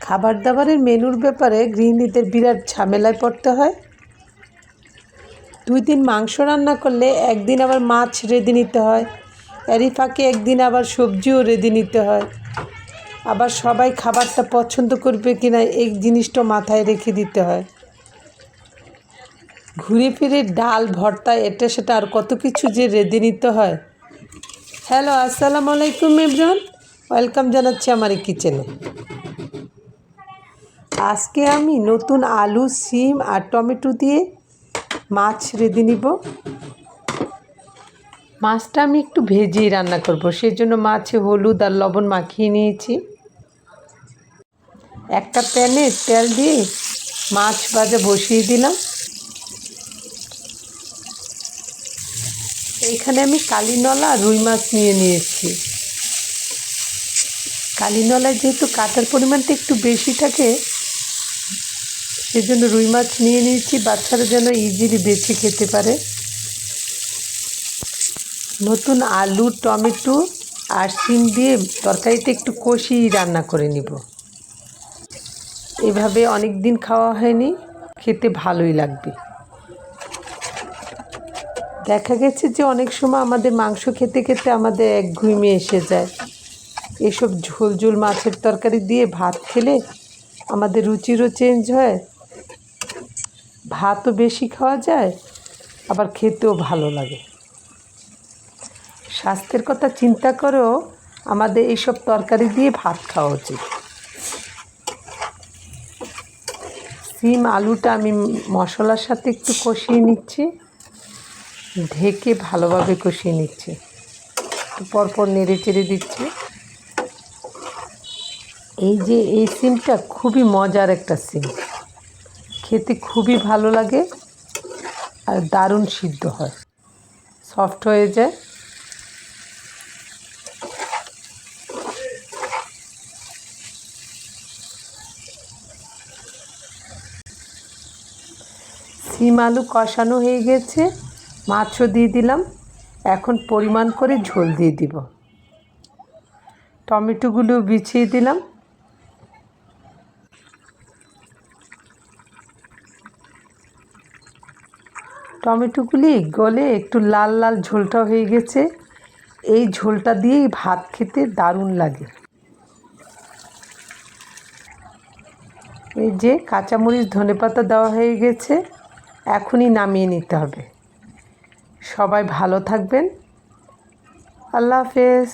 খাবার দাবারের মেনুর ব্যাপারে গৃহিণীদের বিরাট ঝামেলায় পড়তে হয়। 2 দিন মাংস রান্না করলে একদিন আবার মাছ রেঁধে নিতে হয়, এরই ফাঁকে একদিন আবার সবজিও রেঁধে নিতে হয়। আবার সবাই খাবারটা পছন্দ করবে কিনা এই জিনিসটা মাথায় রেখে দিতে হয়। ঘুরে ফিরে ডাল ভর্তা এটা সেটা আর কত কিছু যে রেঁধে নিতে হয়। হ্যালো, আসসালামু আলাইকুম এভরিওয়ান, ওয়েলকাম জানাচ্ছি আমার এই কিচেনে। আজকে আমি নতুন আলু, সিম আর টমেটো দিয়ে মাছ রেঁধে নিব। মাছটা আমি একটু ভেজেই রান্না করব, সেই জন্য মাছে হলুদ আর লবণ মাখিয়ে নিয়েছি। একটা প্যানে তেল দিয়ে মাছ ভাজা বসিয়ে দিলাম। এইখানে আমি কালিনলা রুই মাছ নিয়ে নিয়েছি। কালিনলায় যেহেতু কাটার পরিমাণটা একটু বেশি থাকে, সেজন্য রুই মাছ নিয়ে নিয়েছি, বাচ্চারা যেন ইজিলি বেছে খেতে পারে। নতুন আলু, টমেটো আর শিম দিয়ে তরকারিটা একটু কষিয়ে রান্না করে নিব। এভাবে অনেক দিন খাওয়া হয়নি, খেতে ভালোই লাগবে। দেখা গেছে যে অনেক সময় আমাদের মাংস খেতে খেতে আমাদের একঘুমি এসে যায়। এসব ঝোল ঝোল মাছের তরকারি দিয়ে ভাত খেলে আমাদের রুচিরও চেঞ্জ হয়, ভাতও বেশি খাওয়া যায়, আবার খেতেও ভালো লাগে। স্বাস্থ্যের কথা চিন্তা করেও আমাদের এইসব তরকারি দিয়ে ভাত খাওয়া উচিত। সিম আলুটা আমি মশলার সাথে একটু কষিয়ে নিচ্ছি, ঢেকে ভালোভাবে কষিয়ে নিচ্ছি, পরপর নেড়ে চেড়ে দিচ্ছি। এই সিমটা খুবই মজার একটা সিম, খেতে খুবই ভালো লাগে আর দারুণ সিদ্ধ হয়, সফট হয়ে যায়। সিম আলু কষানো হয়ে গেছে, মাছও দিয়ে দিলাম। এখন পরিমাণ করে ঝোল দিয়ে দিব। টমেটোগুলো বিছিয়ে দিলাম। টমেটোগুলি গলে একটু লাল লাল ঝোলটা হয়ে গেছে। এই ঝোলটা দিয়েই ভাত খেতে দারুণ লাগে। এই যে কাঁচামরিচ, ধনেপাতা দেওয়া হয়ে গেছে, এখনই নামিয়ে নিতে হবে। সবাই ভালো থাকবেন। আল্লাহ হাফেজ।